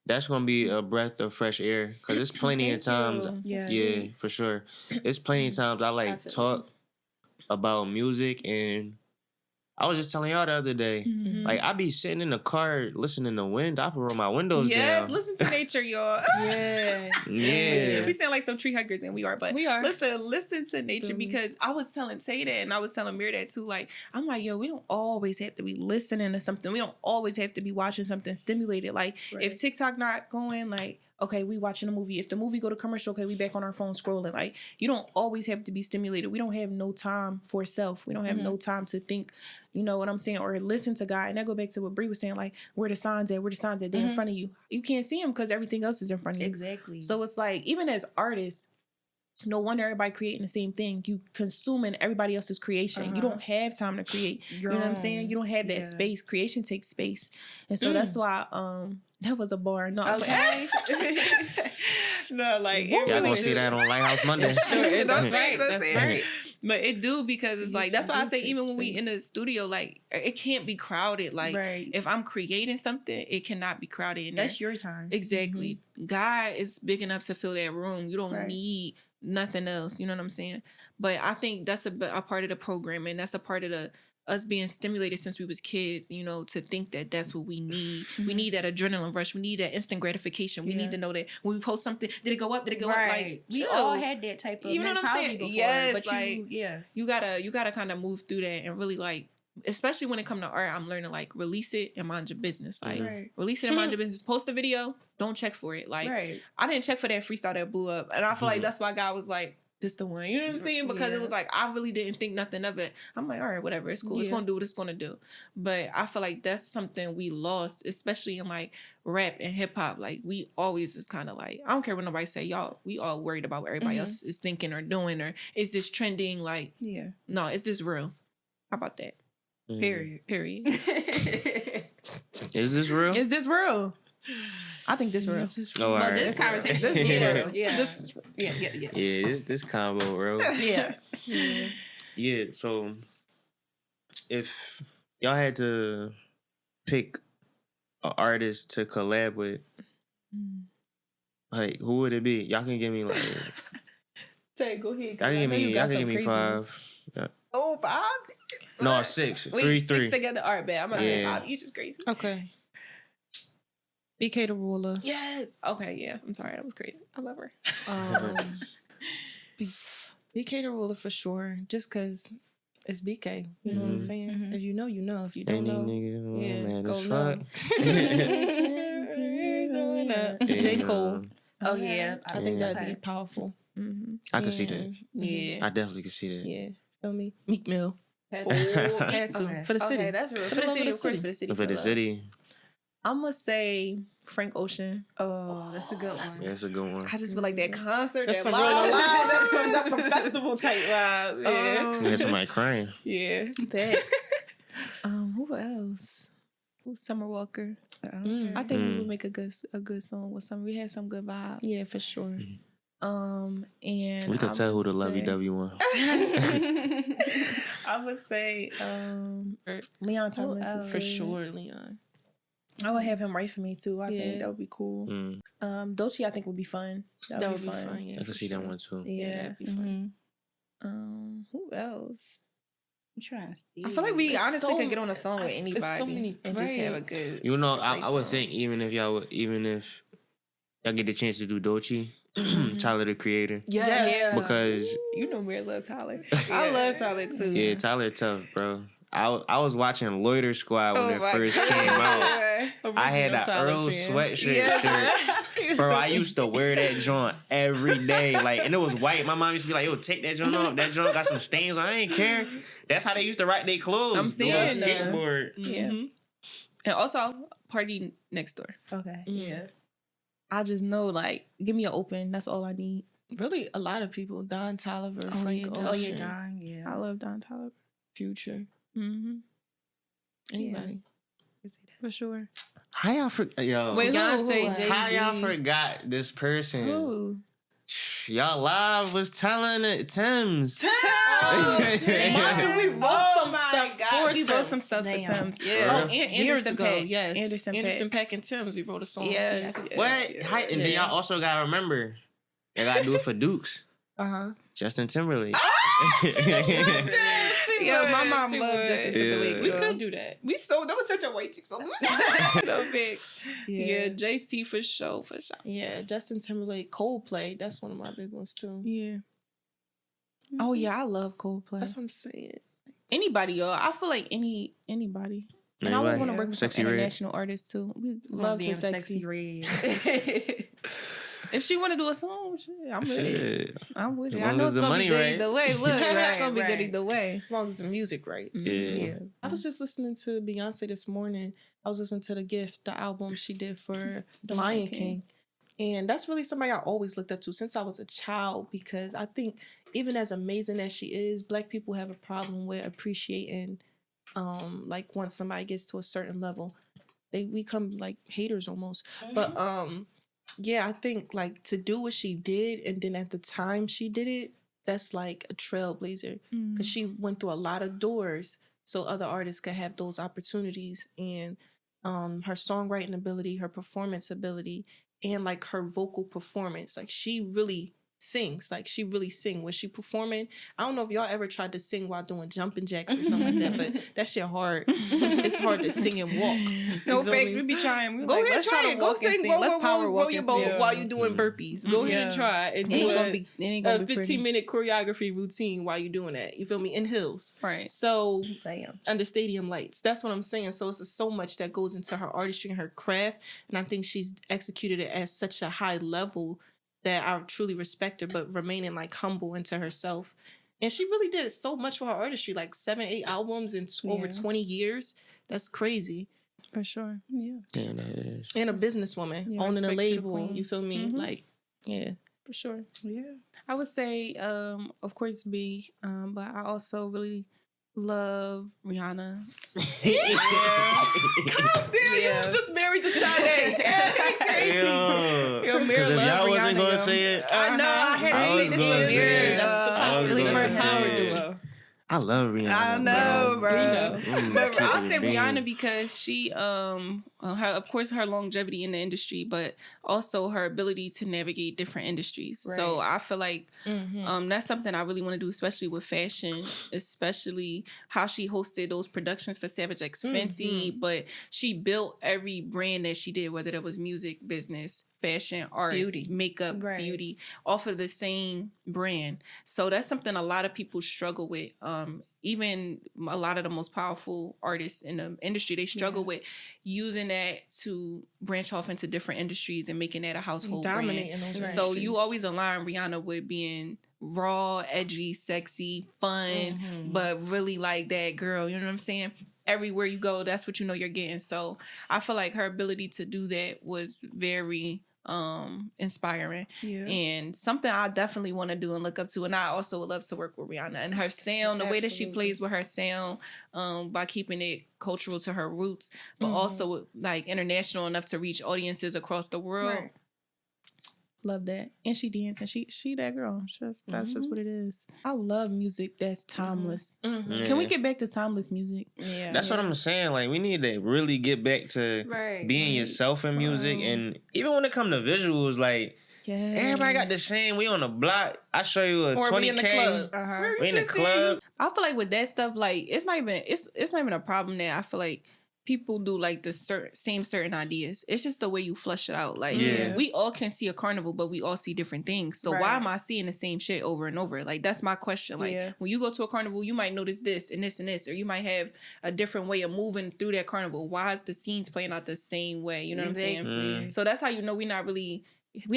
that's gonna be a breath of fresh air because there's plenty of times. Yeah, for sure. There's plenty of times I like talk about music, and I was just telling y'all the other day, like I be sitting in the car listening to wind. I can roll my windows down. Yes, listen to nature, y'all. Yeah. We sound like some tree huggers, and we are, but We are. Listen to nature because I was telling Tay that, and I was telling Mir that too. Like I'm like, yo, we don't always have to be listening to something. We don't always have to be watching something stimulated. Like if TikTok not going, like. Okay, we watching a movie. If the movie go to commercial, okay, we back on our phone scrolling. Like, you don't always have to be stimulated. We don't have no time for self. We don't have no time to think, you know what I'm saying, or listen to God. And that go back to what Bree was saying, like, where the signs at? Where the signs at? They're in front of you. You can't see them because everything else is in front of you. Exactly. So it's like, even as artists, no wonder everybody creating the same thing. You consuming everybody else's creation. You don't have time to create. You know what I'm saying? You don't have that space. Creation takes space. And so that's why that was a bar. No, Okay. no, like Y'all gonna see that on Lighthouse Monday. That's right. But it do because it's like that's why I say even when we in the studio, like it can't be crowded. Like if I'm creating something, it cannot be crowded in there. That's your time. Exactly. God is big enough to fill that room. You don't need nothing else. You know what I'm saying? But I think that's a part of the programming. That's a part of us being stimulated since we was kids, you know, to think that that's what we need. We need that adrenaline rush. We need that instant gratification. We need to know that when we post something, did it go up? Did it go up? Like we all had that type of you know what I'm saying? before, yes, but like you gotta kind of move through that and really like, especially when it comes to art, I'm learning like release it and mind your business. Like release it and mind your business. Post a video, don't check for it. Like I didn't check for that freestyle that blew up, and I feel like that's why God was like, this the one, you know what I'm saying? Because it was like I really didn't think nothing of it. I'm like, all right, whatever, it's cool. It's gonna do what it's gonna do. But I feel like that's something we lost, especially in like rap and hip hop. Like we always is kind of like, I don't care what nobody say, y'all. We all worried about what everybody else is thinking or doing, or is this trending? Like, no, is this real? How about that? Period. Is this real? Is this real? I think this real. Oh, all right. This conversation is real. This combo real. Yeah. So if y'all had to pick an artist to collab with, like who would it be? Y'all can give me like. Go ahead. Y'all can give me 5. Yeah. Oh, 5? No, 6. Wait, 3. 6 together. All right, bet. I'm gonna say 5 each is crazy. Okay. BK the Ruler. Yes. Okay, yeah. I'm sorry. That was crazy. I love her. BK the Ruler for sure. Just because it's BK. You know what I'm saying? If you know, you know. If you don't know, Man, go as know. fuck. J. Cole. Oh, yeah. I think that'd be powerful. I can see that. Yeah. I definitely can see that. Yeah. Feel me? Meek Mill. Had to. Okay. For the city. Okay, that's real. For the city, of course. For the city. For the city. I'm gonna say Frank Ocean. Oh, that's a good one. Yeah, that's a good one. I just feel like that concert, That's that some live, real- that's some festival type vibes. Yeah. Yeah, somebody crying. Yeah. Thanks. Who else? Who's Summer Walker? I think we would make a good song with some. We had some good vibes. Yeah, for sure. And We could tell who the lovey-dovey one. I would say Leon Thomas is For sure, Leon. I would have him write for me too. I think that would be cool. Dolce, I think would be fun. That would be fun. Yeah, I can see that one too. Yeah, that'd be fun. Who else? I'm trying to see. I feel like we honestly could get on a song with anybody so many and just have a good. You know, I would think even if y'all get the chance to do Dolce, Tyler the Creator. Yeah. Because you know me, I love Tyler. I love Tyler too. Yeah, Tyler tough, bro. I was watching Loiter Squad when it first came out. I had an Earl sweatshirt shirt. Bro, I used to wear that joint every day. Like, and it was white. My mom used to be like, yo, take that joint off. That joint got some stains on. I ain't care. That's how they used to write their clothes. I'm saying skateboard. Yeah. And also Party Next Door. Okay. Yeah. I just know, like, give me an open. That's all I need. Really, a lot of people. Don Toliver, Frank Ocean. Oh, yeah, Don. Yeah. I love Don Toliver. Future. Anybody. For sure. How y'all forgot? Yo, Wait, Beyonce, Jay-Z. how y'all forgot this person? Who? Y'all live was telling it Tim's. We wrote some stuff for Tim's. We wrote some stuff for Tim's. Yeah. Oh, and years ago. Paak. Yes. Anderson Paak and Tim's. We wrote a song. Yes. What? And then y'all also gotta remember, y'all gotta do it for Dukes. Justin Timberlake. Yeah, my mom loved Justin Timberlake. We could do that. That was such a white chick. So big. Yeah, JT for sure. Yeah, Justin Timberlake, Coldplay. That's one of my big ones too. Yeah. Oh yeah, I love Coldplay. That's what I'm saying. Anybody, y'all. I feel like anybody. And I would want to work with Sexy some Red. international artists too. We love to Sexy Red. If she want to do a song, shit, I'm with it. I'm with it. I long know as it's the gonna be money good right. either way. Look, it's gonna be good right. either way. As long as the music right. Yeah. I was just listening to Beyonce this morning. I was listening to The Gift, the album she did for The Lion King. And that's really somebody I always looked up to since I was a child, because I think even as amazing as she is, Black people have a problem with appreciating like once somebody gets to a certain level, they become like haters almost. But yeah, I think like to do what she did, and then at the time she did it, that's like a trailblazer because she went through a lot of doors so other artists could have those opportunities. And her songwriting ability, her performance ability, and like her vocal performance, like she really sings. Like she really sing when she performing. I don't know if y'all ever tried to sing while doing jumping jacks or something like that, but that shit hard. It's hard to sing and walk. No fakes, we be trying. We Go like, ahead, let's try try it. to Go walk and sing. sing. Let's power walk your and boat sing. while you doing burpees. Go ahead and try it. And It do ain't gonna a be pretty. 15-minute choreography routine while you doing that. You feel me? In hills. Right. So Damn. under stadium lights. That's what I'm saying. So it's so much that goes into her artistry and her craft. And I think she's executed it at such a high level that I truly respect her, but remaining like humble into herself. And she really did so much for her artistry, like 7-8 albums in over 20 years. That's crazy. For sure. Yeah. Damn, that is. And a businesswoman, Yeah, owning a respect to the label. queen. You feel me? Like, yeah. For sure. Yeah. I would say, of course, B, but I also really love Rihanna. Calm down. You was just married to Sade. Yo, Mira because if love y'all wasn't Rihanna, gonna yo. say it, I know. I had I to was say gonna this. say it. That's the I was possibility gonna for her say power it. duo. I love Rihanna. I know, bro. But I'll say Bean. Rihanna because she, her, of course, her longevity in the industry, but also her ability to navigate different industries. Right. So I feel like that's something I really want to do, especially with fashion, especially how she hosted those productions for Savage X Fenty. But she built every brand that she did, whether that was music, business, fashion, art, Beauty. makeup, Right. beauty, off of the same brand. So that's something a lot of people struggle with. Even a lot of the most powerful artists in the industry, they struggle with using that to branch off into different industries and making that a household Dominating brand. those So industries. you always align Rihanna with being raw, edgy, sexy, fun, but really like that girl. You know what I'm saying? Everywhere you go, that's what you know you're getting. So I feel like her ability to do that was very inspiring and something I definitely want to do and look up to. And I also would love to work with Rihanna and her sound, the way that she plays with her sound, by keeping it cultural to her roots, but also like international enough to reach audiences across the world. Right. Love that. And she dance and she that girl. That's just what it is. I love music that's timeless. Yeah. Can we get back to timeless music? Yeah. That's what I'm saying. Like, we need to really get back to being yourself in music. And even when it comes to visuals, like, everybody got the same. We on the block. I show you a Or 20K. we in the club. We in the club. I feel like with that stuff, like it's not even a problem that I feel like people do like the certain ideas. It's just the way you flush it out. Like we all can see a carnival, but we all see different things. So why am I seeing the same shit over and over? Like that's my question. Like when you go to a carnival, you might notice this and this and this, or you might have a different way of moving through that carnival. Why is the scenes playing out the same way? You know what I'm saying? So that's how you know we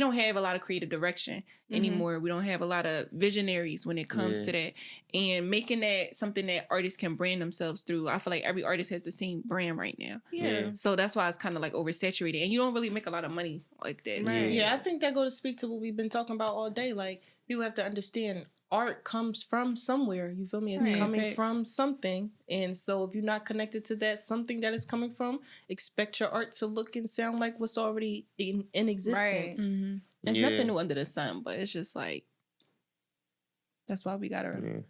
don't have a lot of creative direction anymore. We don't have a lot of visionaries when it comes to that. And making that something that artists can brand themselves through. I feel like every artist has the same brand right now. Yeah. So that's why it's kind of like oversaturated. And you don't really make a lot of money like that. Right. Yeah, I think that go to speak to what we've been talking about all day. Like, people have to understand art comes from somewhere. You feel me? It's coming from something. And so if you're not connected to that something that is coming from, expect your art to look and sound like what's already in existence. Right. There's nothing new under the sun, but it's just like, that's why we gotta...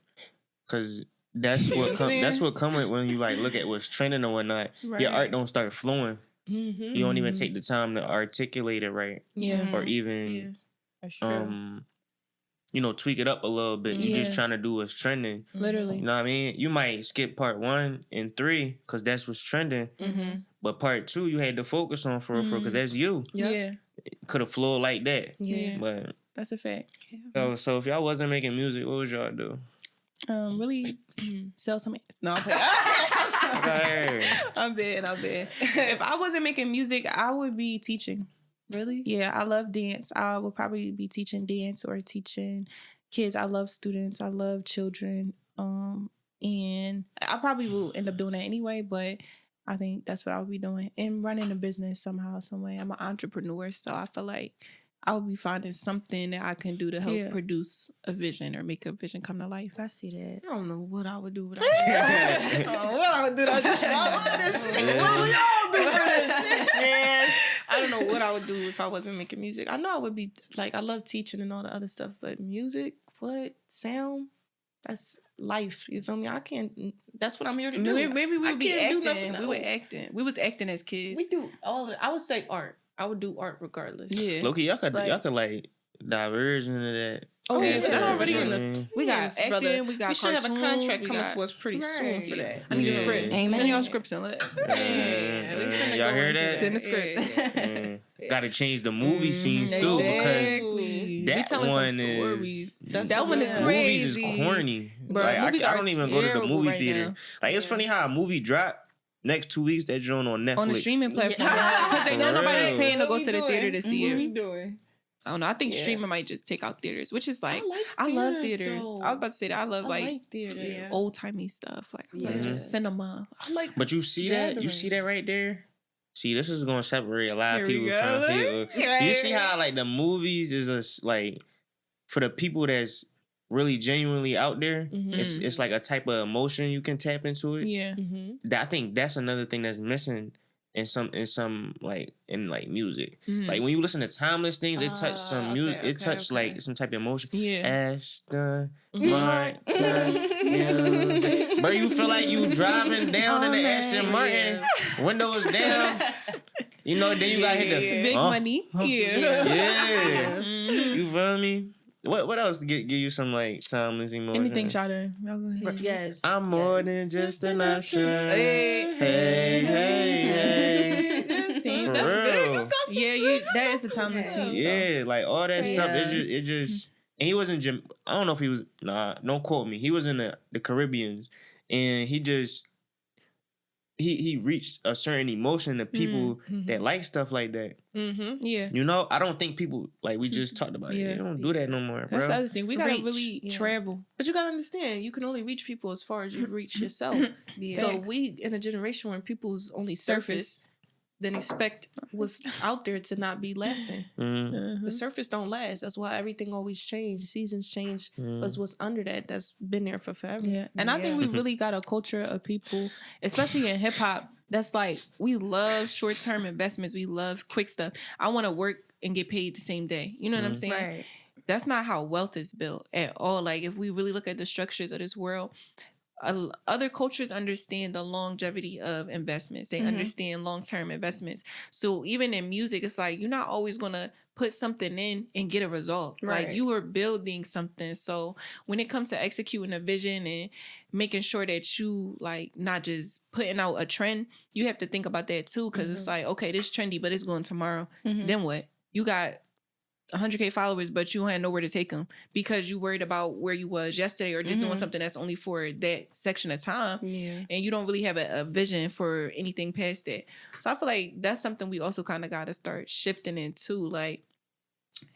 Because that's what that's what come with when you like look at what's trending and whatnot. Your art don't start flowing. You don't even take the time to articulate it right. Or even That's true. Tweak it up a little bit. You just trying to do what's trending. Literally. You know what I mean? You might skip part 1 and 3 because that's what's trending. But part 2 you had to focus on for because that's you. Yeah. It could have flowed like that. Yeah. But That's a fact. so if y'all wasn't making music, what would y'all do? Really sell some ass. No, I'm playing. I'm bad. If I wasn't making music, I would be teaching. Really? Yeah, I love dance. I would probably be teaching dance or teaching kids. I love students. I love children. And I probably will end up doing that anyway, but I think that's what I would be doing. And running a business somehow, some way. I'm an entrepreneur, so I feel like I would be finding something that I can do to help produce a vision or make a vision come to life. I see that. I don't know what I would do without this. What I would do without this shit. I love this shit. What would y'all do for this shit, man? I don't know what I would do if I wasn't making music. I know I would be, like, I love teaching and all the other stuff, but music, what sound? That's life. You feel me? I can't. That's what I'm here to do. Maybe we would be can't do acting. nothing We were else. acting. We was acting as kids. We do all of it. I would say art. I would do art regardless. Yeah. Loki, y'all could like diverge into that. Oh yeah, it's already in the. We got Yes, acting. brother. We got We should have a cartoons, contract we coming got- to us pretty soon for that. I need a Yeah. script. Amen. Send y'all scripts and let. Y'all hear that? Send the script. Got to change the movie scenes too because We that telling one some stories. is That one is Yeah. movies is crazy. corny. Bro, like movies I are don't even go to the terrible movie right theater. now. Like it's funny how a movie drop next 2 weeks that joint on Netflix. On the streaming platform. Yeah. Because they know For nobody's real. paying to go What to the we theater doing? to see What we it. doing? I don't know. I think Yeah. streaming might just take out theaters, which is like, like I love theaters. though. I was about to say that. I love I like theaters. Yeah. old timey stuff. Like, I love Yeah. just cinema. I like. But you see that? You see that Gatherings. right there? See, this is gonna separate a lot of Here we people go. from people. You see how like the movies is a, like for the people that's really genuinely out there. Mhm. It's like a type of emotion you can tap into it. Yeah. Mm-hmm. I think that's another thing that's missing in some like in like music. Mhm. Like when you listen to timeless things, it touch some okay, music. okay, It touch okay. like some type of emotion. Yeah. Ashton Mhm. Martin music. Bro, you feel like you driving down in the Aston Martin, windows down. You know, then you gotta hit the Big money. Yeah. Yeah. Mhm. You feel me? What else give you some like timeless emotion? Anything, Shada? Y'all go ahead. Yes. I'm more than just an option. Hey, Hey, hey. See, For that's good. real. Yeah, that is a timeless piece. Yeah, like all that stuff. Yeah. It just. And he was in I don't know if he was. Nah, don't quote me. He was in the Caribbeans, and he just. He reached a certain emotion to people that like stuff like that. Mm-hmm. Yeah. You know, I don't think people like we just talked about it. Yeah. They don't do that no more, bro. That's the other thing. We gotta Reach. really Yeah. travel. But you gotta understand, you can only reach people as far as you reach yourself. Yeah. So we in a generation where people's only surface, then expect what's out there to not be lasting. Mhm. The surface don't last. That's why everything always changes. Seasons change. Mhm. But what's under that's been there for forever. Yeah. And I think we really got a culture of people, especially in hip hop, that's like, we love short term investments. We love quick stuff. I want to work and get paid the same day. You know what I'm saying? Right. That's not how wealth is built at all. Like, if we really look at the structures of this world, other cultures understand the longevity of investments. They understand long-term investments. So even in music, it's like, you're not always going to put something in and get a result. Like, Right. you are building something. So when it comes to executing a vision and making sure that you like not just putting out a trend, you have to think about that too. Cause it's like, okay, this trendy, but it's going tomorrow. Then what? You got 100K followers, but you had nowhere to take them because you worried about where you was yesterday or just doing something that's only for that section of time. Yeah. And you don't really have a vision for anything past that. So I feel like that's something we also kind of got to start shifting into, like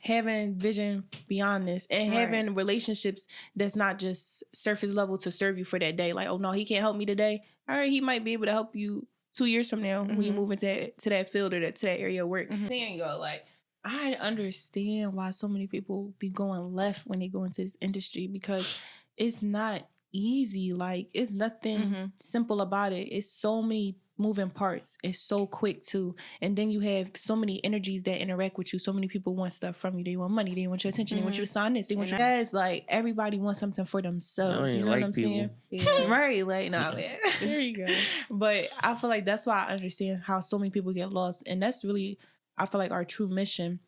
having vision beyond this and having relationships that's not just surface level to serve you for that day. Like, oh no, he can't help me today. All right, he might be able to help you 2 years from now when you move into to that field or to that area of work. Then you go like, I understand why so many people be going left when they go into this industry because it's not easy. Like, it's nothing simple about it. It's so many moving parts. It's so quick too. And then you have so many energies that interact with you. So many people want stuff from you. They want money. They want your attention. They want you to sign this. They want you. Yes, like everybody wants something for themselves. You know what I'm saying? Yeah. Right. Like, nah, man. There you go. But I feel like that's why I understand how so many people get lost. And that's really, I feel like, our true mission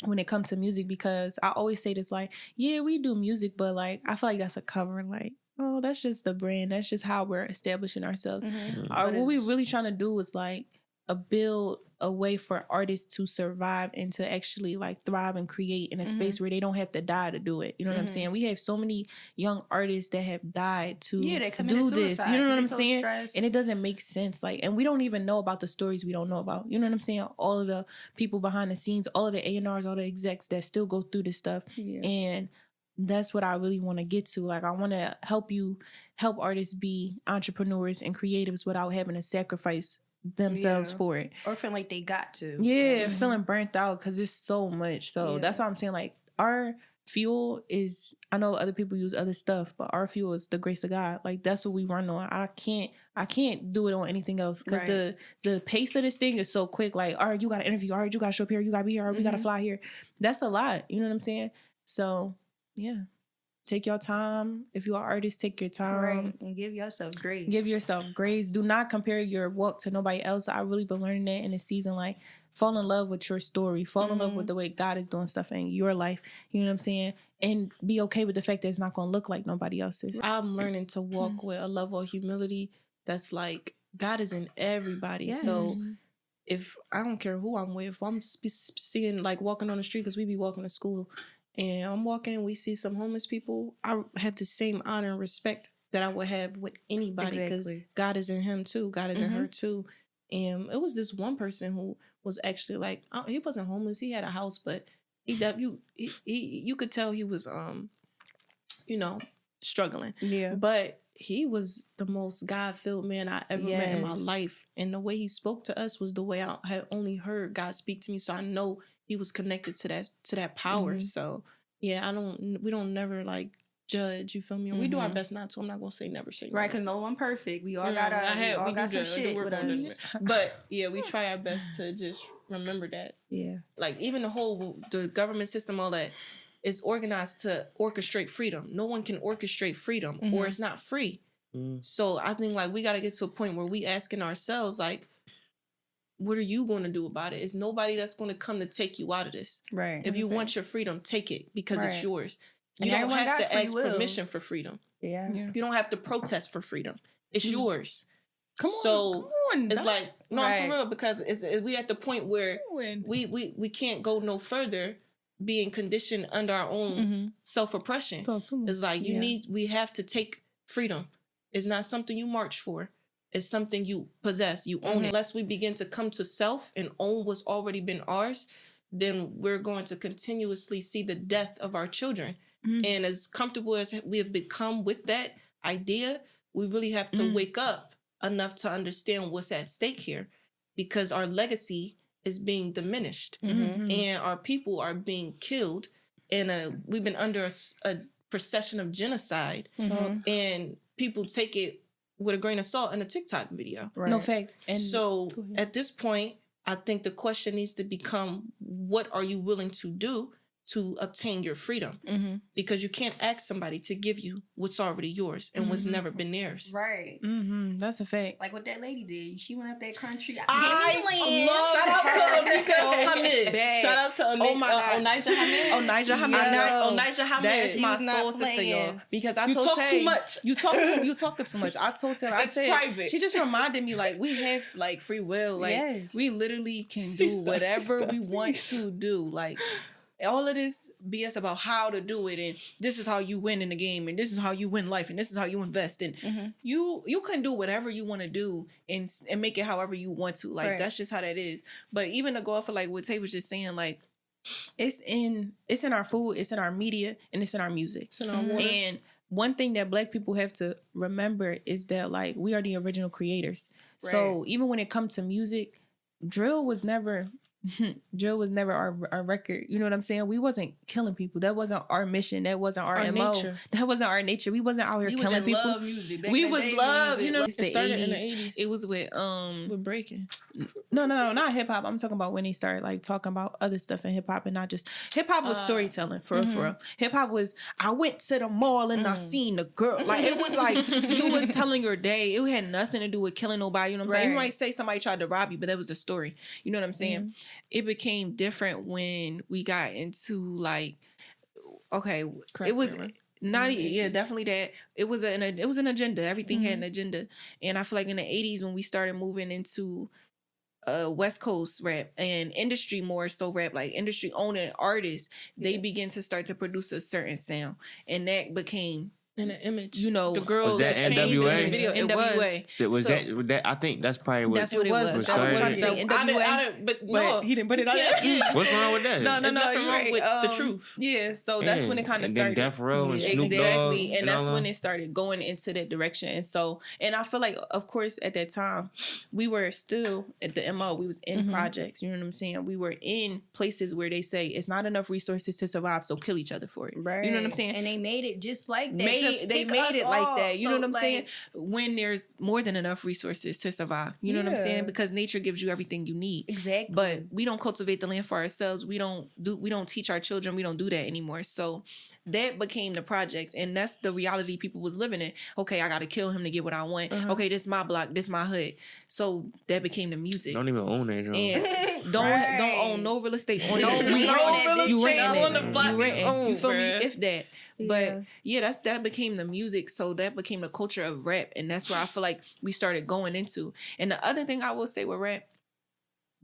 when it comes to music, because I always say this, like, yeah, we do music, but like, I feel like that's a cover. Like, oh, that's just the brand. That's just how we're establishing ourselves. What we really trying to do is like build a way for artists to survive and to actually like thrive and create in a space where they don't have to die to do it. You know what I'm saying? We have so many young artists that have died to they do this. You know what I'm saying? Stressed. And it doesn't make sense. Like, and we don't even know about the stories we don't know about. You know what I'm saying? All of the people behind the scenes, all of the A&Rs, all the execs that still go through this stuff. Yeah. And that's what I really want to get to. Like, I want to help artists be entrepreneurs and creatives without having to sacrifice themselves for it. Or feeling like they got to. Yeah, feeling burnt out because it's so much. So that's why I'm saying, like, our fuel is, I know other people use other stuff, but our fuel is the grace of God. Like, that's what we run on. I can't do it on anything else because the pace of this thing is so quick. Like, all right, you got to interview. All right, you got to show up here. You got to be here. All right, we got to fly here. That's a lot. You know what I'm saying? So, yeah. Take your time. If you're an artist, take your time. Right. And give yourself grace. Give yourself grace. Do not compare your walk to nobody else. I really been learning that in the season. Like, fall in love with your story. Fall in love with the way God is doing stuff in your life. You know what I'm saying? And be okay with the fact that it's not going to look like nobody else's. I'm learning to walk with a level of humility that's like, God is in everybody. Yes. So if I don't care who I'm with, if I'm seeing, like, walking on the street, because we be walking to school, and I'm walking, we see some homeless people, I have the same honor and respect that I would have with anybody, because God is in him too. God is in her too. And it was this one person who was actually like, he wasn't homeless. He had a house, but you could tell he was, struggling. Yeah. But he was the most God-filled man I ever met in my life. And the way he spoke to us was the way I had only heard God speak to me. So I know he was connected to that power. So yeah, we don't never like judge, you feel me? And we do our best not to. I'm not gonna say never say right, because no one perfect. We all got some shit with us. But yeah, we try our best to just remember that. Yeah. Like, even the government system, all that is organized to orchestrate freedom. No one can orchestrate freedom or it's not free. So I think, like, we got to get to a point where we asking ourselves, like, what are you going to do about it? It's nobody that's going to come to take you out of this. Right. If you want your freedom, take it, because it's yours. You don't have to ask permission for freedom. Yeah. You don't have to protest for freedom. It's yours. Come on. It's like, no, I'm for real, because we at the point where we can't go no further being conditioned under our own self-oppression. It's like, we have to take freedom. It's not something you march for. It's something you possess. You own it. Unless we begin to come to self and own what's already been ours, then we're going to continuously see the death of our children. And as comfortable as we have become with that idea, we really have to wake up enough to understand what's at stake here, because our legacy is being diminished and our people are being killed. And we've been under a procession of genocide, and people take it with a grain of salt in a TikTok video. Right. No facts. And so at this point, I think the question needs to become, what are you willing to do to obtain your freedom? Because you can't ask somebody to give you what's already yours and what's never been theirs. Right. That's a fact. Like what that lady did. She went up that country. Shout out to Onika Hamid. Shout out to Onijah Hamid. Onijah Hamid is my soul sister, y'all. Because I told Tay, too much. You talking too much. I told Tay, I said, private. She just reminded me, like, we have, like, free will. Like, we literally can do whatever we want to do. Like, all of this BS about how to do it, and this is how you win in the game, and this is how you win life, and this is how you invest, and you can do whatever you want to do and make it however you want to. Like, that's just how that is. But even to go off of, like, what Tay was just saying, like, it's in our food, it's in our media, and it's in our music. It's in our water. And one thing that Black people have to remember is that, like, we are the original creators. Right. So even when it comes to music, drill was never our record. You know what I'm saying? We wasn't killing people. That wasn't our mission. That wasn't our MO. Nature. That wasn't our nature. We wasn't out here killing people. Love music. We was love. You know, it started in the 80s. It was with breaking. No, not hip hop. I'm talking about when they started, like, talking about other stuff in hip hop, and not just hip hop was storytelling for real. Hip hop was, I went to the mall and I seen the girl. Like, it was like you was telling your day. It had nothing to do with killing nobody. You know what I'm saying? You might say somebody tried to rob you, but that was a story. You know what I'm saying? It became different when we got into, like, okay, it was not definitely that. It was an agenda. Everything had an agenda. And I feel like in the 80s, when we started moving into West Coast rap and industry, more so rap, like industry owning artists, they begin to start to produce a certain sound, and that became in the image. You know, the girls, the NWA? Video, NWA. So was that? I think that's probably what. That's what it was. I was trying to say NWA, but no, he didn't put it on there. What's wrong with that? No, nothing wrong with the truth. Yeah, so that's when it kind of started. And then Death Row and Snoop Dogg, and that's when it started going into that direction. And so, and I feel like, of course, at that time, we were still at the MO. We was in projects. You know what I'm saying? We were in places where they say it's not enough resources to survive, so kill each other for it. Right. You know what I'm saying? And they made it just like that. They made it like that. You know what I'm saying? When there's more than enough resources to survive. You know what I'm saying? Because nature gives you everything you need. Exactly. But we don't cultivate the land for ourselves. We don't teach our children. We don't do that anymore. So that became the projects, and that's the reality people was living in. Okay, I gotta kill him to get what I want. Okay, this my block, this my hood. So that became the music. Don't even own that, and don't own no real estate on No, it. we own it. You renting On it. the block You renting. You feel me? bruh. If that. But yeah, that became the music. So that became the culture of rap, and that's where I feel like we started going into. And the other thing I will say with rap,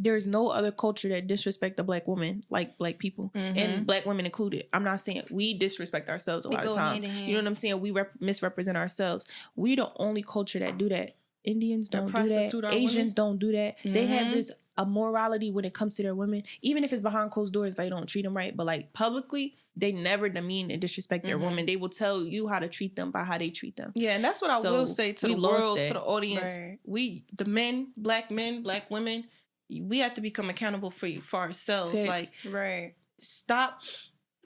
there's no other culture that disrespect a black woman like black people, and black women included. I'm not saying we disrespect ourselves a lot of time. You know what I'm saying? We misrepresent ourselves. We the only culture that do that. Indians don't do that. Asians don't do that. They have this a morality when it comes to their women. Even if it's behind closed doors, they don't treat them right. But like publicly, they never demean and disrespect their women. They will tell you how to treat them by how they treat them. Yeah, and that's what I will say to the world, to the audience. Right. We, the men, black women, we have to become accountable for ourselves. Like, stop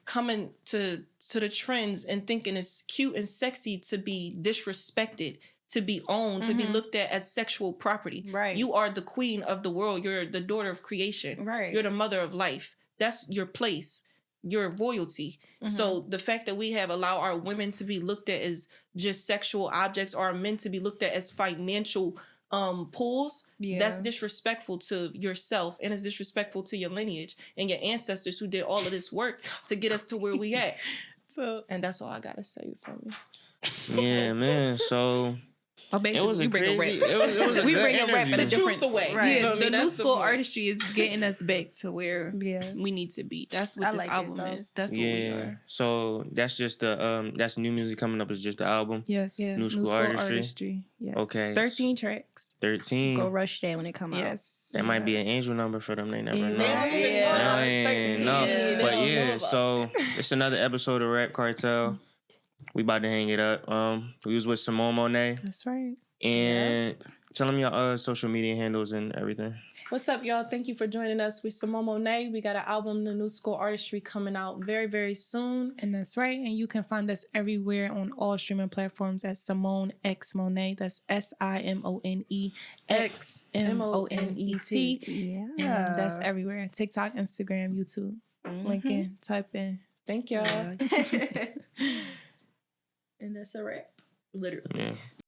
coming to the trends and thinking it's cute and sexy to be disrespected, to be owned, to be looked at as sexual property. Right. You are the queen of the world. You're the daughter of creation. Right. You're the mother of life. That's your place. Your royalty. So the fact that we have allowed our women to be looked at as just sexual objects, or our men to be looked at as financial pools, that's disrespectful to yourself, and it's disrespectful to your lineage and your ancestors who did all of this work to get us to where we at. And that's all I gotta say from me. Yeah, man. So it was a crazy. It was a we good bring a rap in a interview. different way. Right. Yeah, the new That's the school point. artistry is getting us back to where we need to be. That's what I this like it, album though. is. That's what we are. So that's just the that's new music coming up. Is just the album. Yes. New school artistry. Yes. Okay. 13 tracks. 13. Go rush that when it come out. Yes. That might be an angel number for them. They never know. Yeah. No. But yeah, so it's another episode of Rap Cartel. We about to hang it up. We was with SimonexMonet. That's right. And tell them your social media handles and everything. What's up, y'all? Thank you for joining us with SimonexMonet. We got an album, The New School Artistry, coming out very, very soon. And that's right. And you can find us everywhere on all streaming platforms at SimonexMonet. That's SimonexMonet. Yeah. And that's everywhere. TikTok, Instagram, YouTube. Link in, type in. Thank y'all. And that's a wrap. Literally. Yeah.